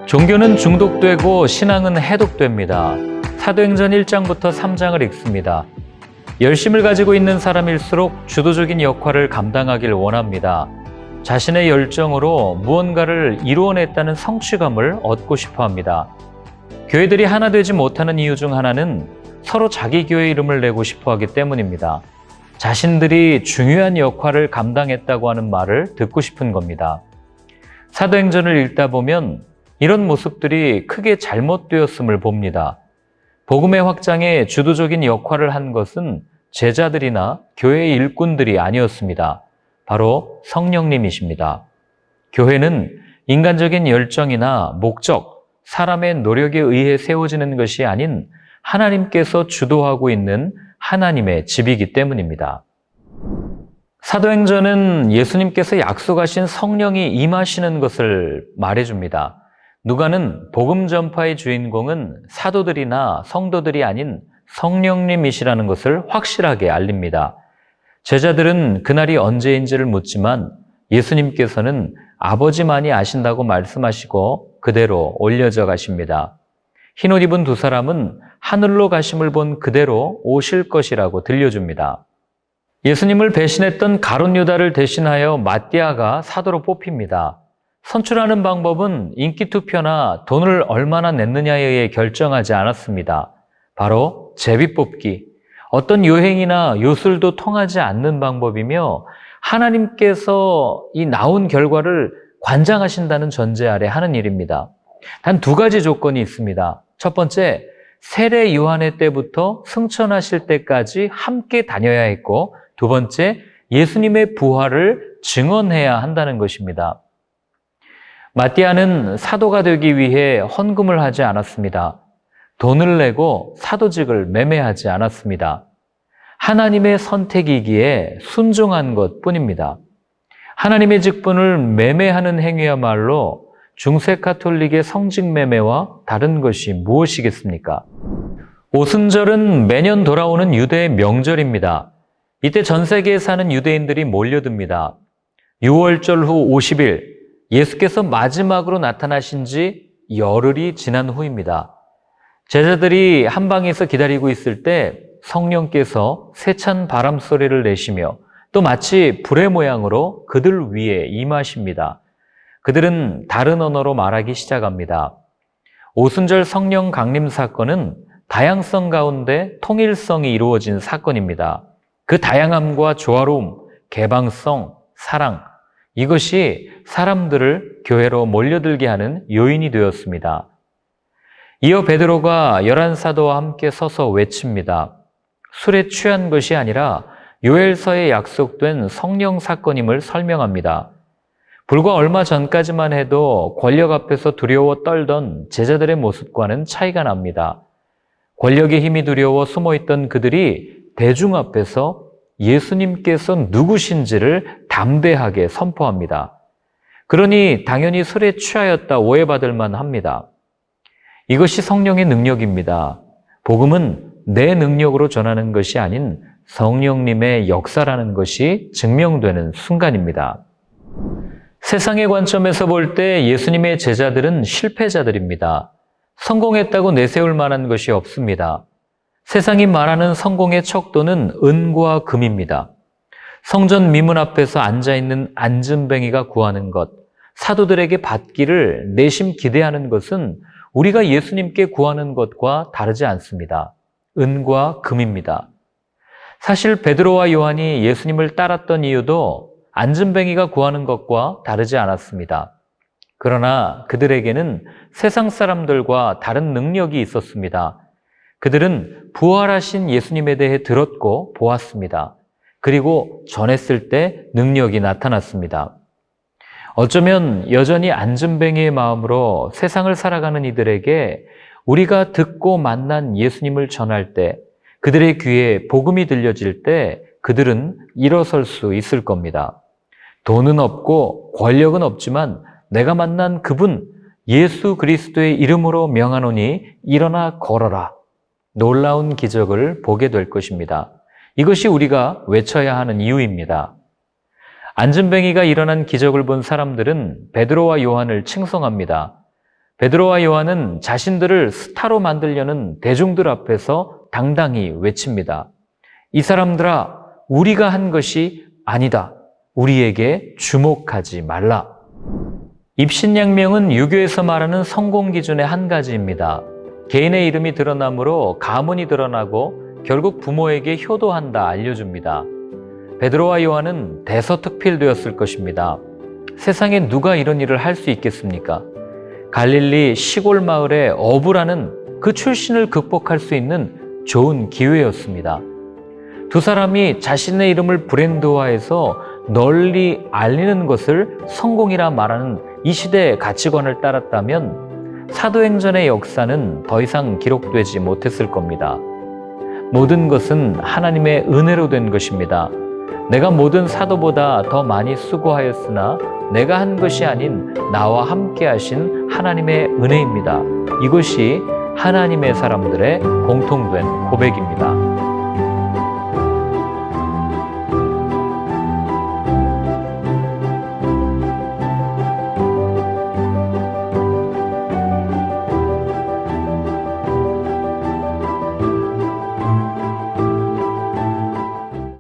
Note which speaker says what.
Speaker 1: 종교는 중독되고 신앙은 해독됩니다. 사도행전 1장부터 3장을 읽습니다. 열심을 가지고 있는 사람일수록 주도적인 역할을 감당하길 원합니다. 자신의 열정으로 무언가를 이루어냈다는 성취감을 얻고 싶어 합니다. 교회들이 하나 되지 못하는 이유 중 하나는 서로 자기 교회 이름을 내고 싶어 하기 때문입니다. 자신들이 중요한 역할을 감당했다고 하는 말을 듣고 싶은 겁니다. 사도행전을 읽다 보면 이런 모습들이 크게 잘못되었음을 봅니다. 복음의 확장에 주도적인 역할을 한 것은 제자들이나 교회의 일꾼들이 아니었습니다. 바로 성령님이십니다. 교회는 인간적인 열정이나 목적, 사람의 노력에 의해 세워지는 것이 아닌 하나님께서 주도하고 있는 하나님의 집이기 때문입니다. 사도행전은 예수님께서 약속하신 성령이 임하시는 것을 말해줍니다. 누가는 복음 전파의 주인공은 사도들이나 성도들이 아닌 성령님이시라는 것을 확실하게 알립니다. 제자들은 그날이 언제인지를 묻지만 예수님께서는 아버지만이 아신다고 말씀하시고 그대로 올려져 가십니다. 흰옷 입은 두 사람은 하늘로 가심을 본 그대로 오실 것이라고 들려줍니다. 예수님을 배신했던 가룟 유다를 대신하여 마띠아가 사도로 뽑힙니다. 선출하는 방법은 인기 투표나 돈을 얼마나 냈느냐에 의해 결정하지 않았습니다. 바로 제비뽑기, 어떤 요행이나 요술도 통하지 않는 방법이며 하나님께서 이 나온 결과를 관장하신다는 전제 아래 하는 일입니다. 단 두 가지 조건이 있습니다. 첫 번째, 세례 요한의 때부터 승천하실 때까지 함께 다녀야 했고, 두 번째, 예수님의 부활을 증언해야 한다는 것입니다. 마띠아는 사도가 되기 위해 헌금을 하지 않았습니다. 돈을 내고 사도직을 매매하지 않았습니다. 하나님의 선택이기에 순종한 것뿐입니다. 하나님의 직분을 매매하는 행위야말로 중세 가톨릭의 성직 매매와 다른 것이 무엇이겠습니까? 오순절은 매년 돌아오는 유대의 명절입니다. 이때 전 세계에 사는 유대인들이 몰려듭니다. 6월절 후 50일, 예수께서 마지막으로 나타나신 지 열흘이 지난 후입니다. 제자들이 한 방에서 기다리고 있을 때 성령께서 세찬 바람 소리를 내시며 또 마치 불의 모양으로 그들 위에 임하십니다. 그들은 다른 언어로 말하기 시작합니다. 오순절 성령 강림 사건은 다양성 가운데 통일성이 이루어진 사건입니다. 그 다양함과 조화로움, 개방성, 사랑, 이것이 사람들을 교회로 몰려들게 하는 요인이 되었습니다. 이어 베드로가 11사도와 함께 서서 외칩니다. 술에 취한 것이 아니라 요엘서에 약속된 성령 사건임을 설명합니다. 불과 얼마 전까지만 해도 권력 앞에서 두려워 떨던 제자들의 모습과는 차이가 납니다. 권력의 힘이 두려워 숨어있던 그들이 대중 앞에서 예수님께서 누구신지를 담대하게 선포합니다. 그러니 당연히 술에 취하였다 오해받을 만합니다. 이것이 성령의 능력입니다. 복음은 내 능력으로 전하는 것이 아닌 성령님의 역사라는 것이 증명되는 순간입니다. 세상의 관점에서 볼 때 예수님의 제자들은 실패자들입니다. 성공했다고 내세울 만한 것이 없습니다. 세상이 말하는 성공의 척도는 은과 금입니다. 성전 미문 앞에서 앉아있는 앉은뱅이가 구하는 것, 사도들에게 받기를 내심 기대하는 것은 우리가 예수님께 구하는 것과 다르지 않습니다. 은과 금입니다. 사실 베드로와 요한이 예수님을 따랐던 이유도 앉은뱅이가 구하는 것과 다르지 않았습니다. 그러나 그들에게는 세상 사람들과 다른 능력이 있었습니다. 그들은 부활하신 예수님에 대해 들었고 보았습니다. 그리고 전했을 때 능력이 나타났습니다. 어쩌면 여전히 앉은뱅이의 마음으로 세상을 살아가는 이들에게 우리가 듣고 만난 예수님을 전할 때, 그들의 귀에 복음이 들려질 때 그들은 일어설 수 있을 겁니다. 돈은 없고 권력은 없지만 내가 만난 그분 예수 그리스도의 이름으로 명하노니 일어나 걸어라. 놀라운 기적을 보게 될 것입니다. 이것이 우리가 외쳐야 하는 이유입니다. 앉은뱅이가 일어난 기적을 본 사람들은 베드로와 요한을 칭송합니다. 베드로와 요한은 자신들을 스타로 만들려는 대중들 앞에서 당당히 외칩니다. 이 사람들아, 우리가 한 것이 아니다. 우리에게 주목하지 말라. 입신양명은 유교에서 말하는 성공 기준의 한 가지입니다. 개인의 이름이 드러나므로 가문이 드러나고 결국 부모에게 효도한다 알려줍니다. 베드로와 요한은 대서특필되었을 것입니다. 세상에 누가 이런 일을 할 수 있겠습니까? 갈릴리 시골 마을의 어부라는 그 출신을 극복할 수 있는 좋은 기회였습니다. 두 사람이 자신의 이름을 브랜드화해서 널리 알리는 것을 성공이라 말하는 이 시대의 가치관을 따랐다면 사도행전의 역사는 더 이상 기록되지 못했을 겁니다. 모든 것은 하나님의 은혜로 된 것입니다. 내가 모든 사도보다 더 많이 수고하였으나 내가 한 것이 아닌 나와 함께 하신 하나님의 은혜입니다. 이것이 하나님의 사람들의 공통된 고백입니다.